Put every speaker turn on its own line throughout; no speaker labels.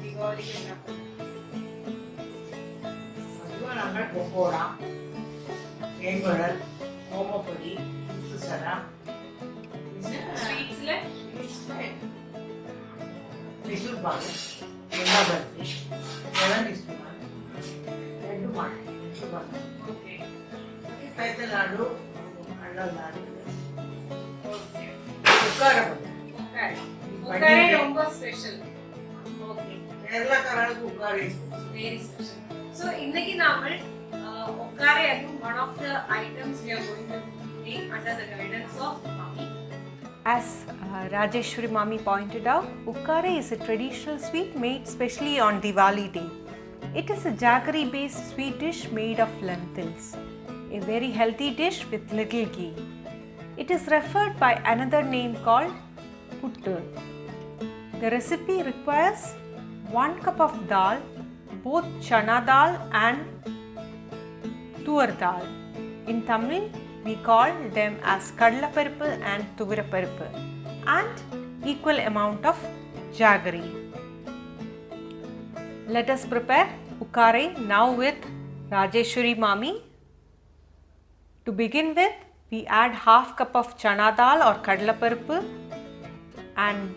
Diwali and
நாங்கள் பக்கோடா, வேம்பழல், ஓமப்பொடி, சரா,
sweets
Mysore pak, எல்லா பர்ஃபி, இதெல்லாம் இஸ்துமால், ரெண்டு மாடு,
okay.
கைத்த லாடு, அல்ல லாடு, உக்கார
உக்காரே ரொம்ப ஸ்பெஷல். ஓகே,
கேரளாக்காரர்களுக்கு உக்காரே
வெரி ஸ்பெஷல். So இன்னைக்கு நாம உக்காரே as one of the items we are going to make under the guidance of Mami.
As Rajeshwari Mami pointed out, Ukkare is a traditional sweet made specially on Diwali day. It is a jaggery based sweet dish made of lentils, a very healthy dish with little ghee. It is referred by another name called puttu. The recipe requires 1 cup of dal, both chana dal and tuvar dal. In Tamil, we call them as kadalaparippu and thuvaraparippu, and equal amount of jaggery. Let us prepare ukkare now with Rajeshwari Mami. To begin with, we add half cup of chana dal or kadalaparippu and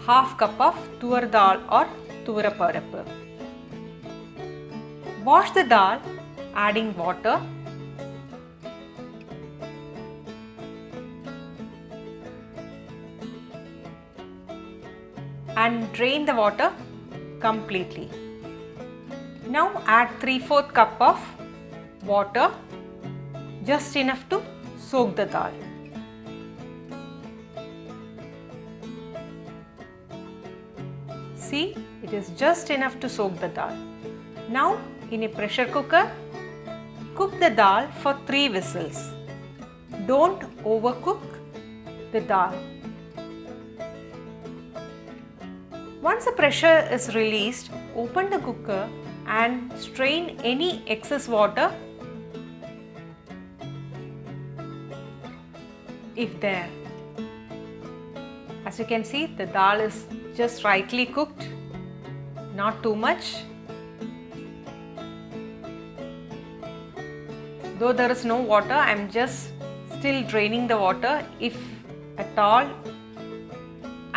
half cup of tuvar dal or thuvaraparippu. Wash the dal, adding water. And drain the water completely. Now add 3/4 cup of water, just enough to soak the dal. See, it is just enough to soak the dal. Now in a pressure cooker, cook the dal for 3 whistles. Don't overcook the dal. Once the pressure is released, open the cooker and strain any excess water if there. As you can see, the dal is just rightly cooked, not too much. Though there is no water, I am just still draining the water if at all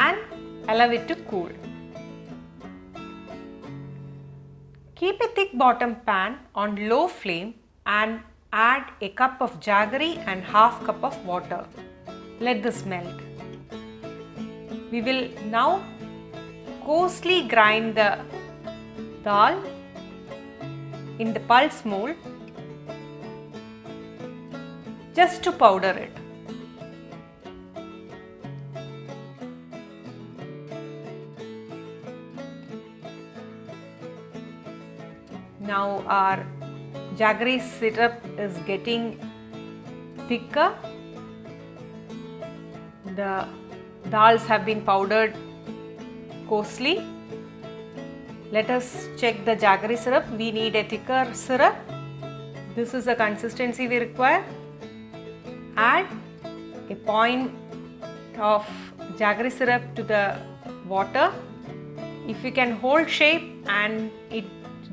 and allow it to cool. Keep a thick bottom pan on low flame and add a cup of jaggery and half cup of water. Let this melt. We will now coarsely grind the dal in the pulse mold just to powder it. Now our jaggery syrup is getting thicker. The dals have been powdered coarsely. Let us check the jaggery syrup. We need a thicker syrup. This is the consistency we require. Add a point of jaggery syrup to the water. If you can hold shape and it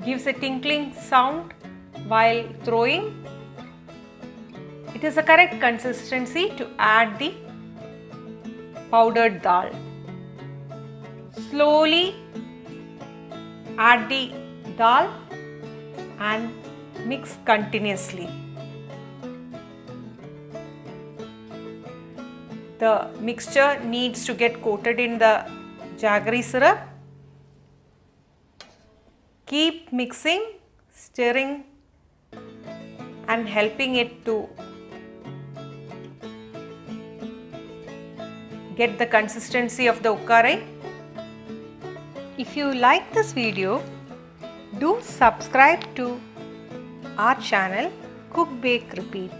gives a tinkling sound while throwing, it is the correct consistency to add the powdered dal. Slowly add the dal and mix continuously. The mixture needs to get coated in the jaggery syrup. Keep mixing, stirring and helping it to get the consistency of the ukkare. If you like this video, do subscribe to our channel Cook Bake Repeat.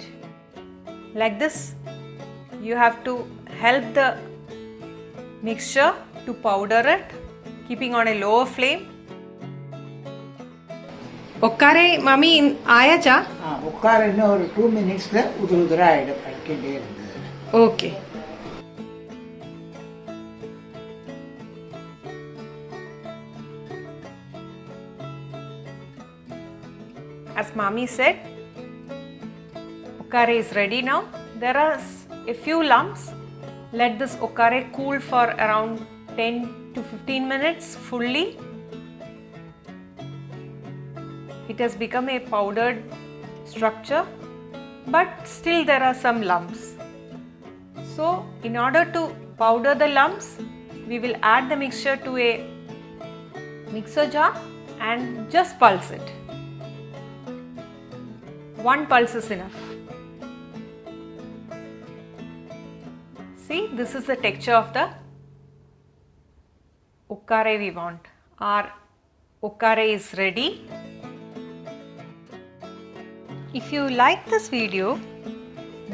Like this, you have to help the mixture to powder it, keeping on a lower flame. Ukkare Mami ayacha?
உட்கார இன்னும் ஒரு 2 minutesல உதிர ஆயிடும் படிக்கிட்டே இருந்தது.
Okay. as Mami said, ukare is ready now. There are a few lumps. Let this ukare cool for around 10 to 15 minutes fully. It has become a powdered structure, but still there are some lumps. So in order to powder the lumps, we will add the mixture to a mixer jar and just pulse it. One pulse is enough. See, this is the texture of the ukare we want. Our ukare is ready. If you like this video,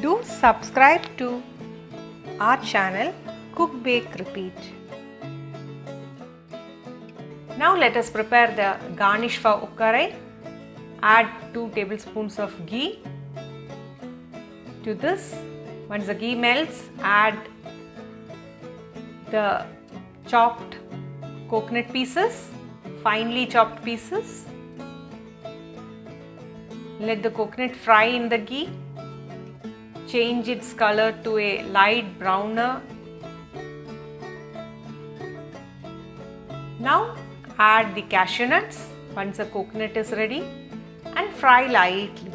do subscribe to our channel Cook Bake Repeat. Now let us prepare the garnish for ukare. Add 2 tablespoons of ghee to this. Once the ghee melts, add the chopped coconut pieces, finely chopped pieces. Let the coconut fry in the ghee. Change its color to a light browner. Now add the cashew nuts once the coconut is ready and fry lightly.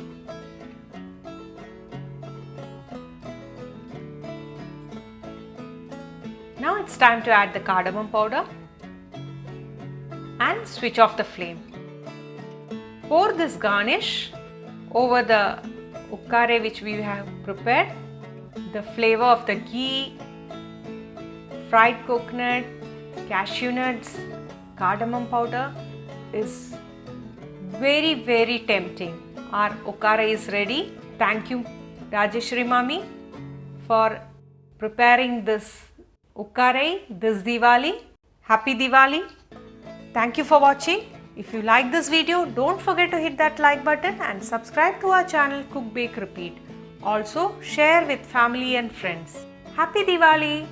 Now it's time to add the cardamom powder and switch off the flame. Pour this garnish over the ukare which we have prepared. The flavor of the ghee, fried coconut, cashew nuts, cardamom powder is very tempting. Our ukare is ready. Thank you Rajeshwari Mami for preparing this ukare this Diwali. Happy Diwali. Thank you for watching. If you like this video, don't forget to hit that like button and subscribe to our channel Cook Bake Repeat. Also share with family and friends. Happy Diwali!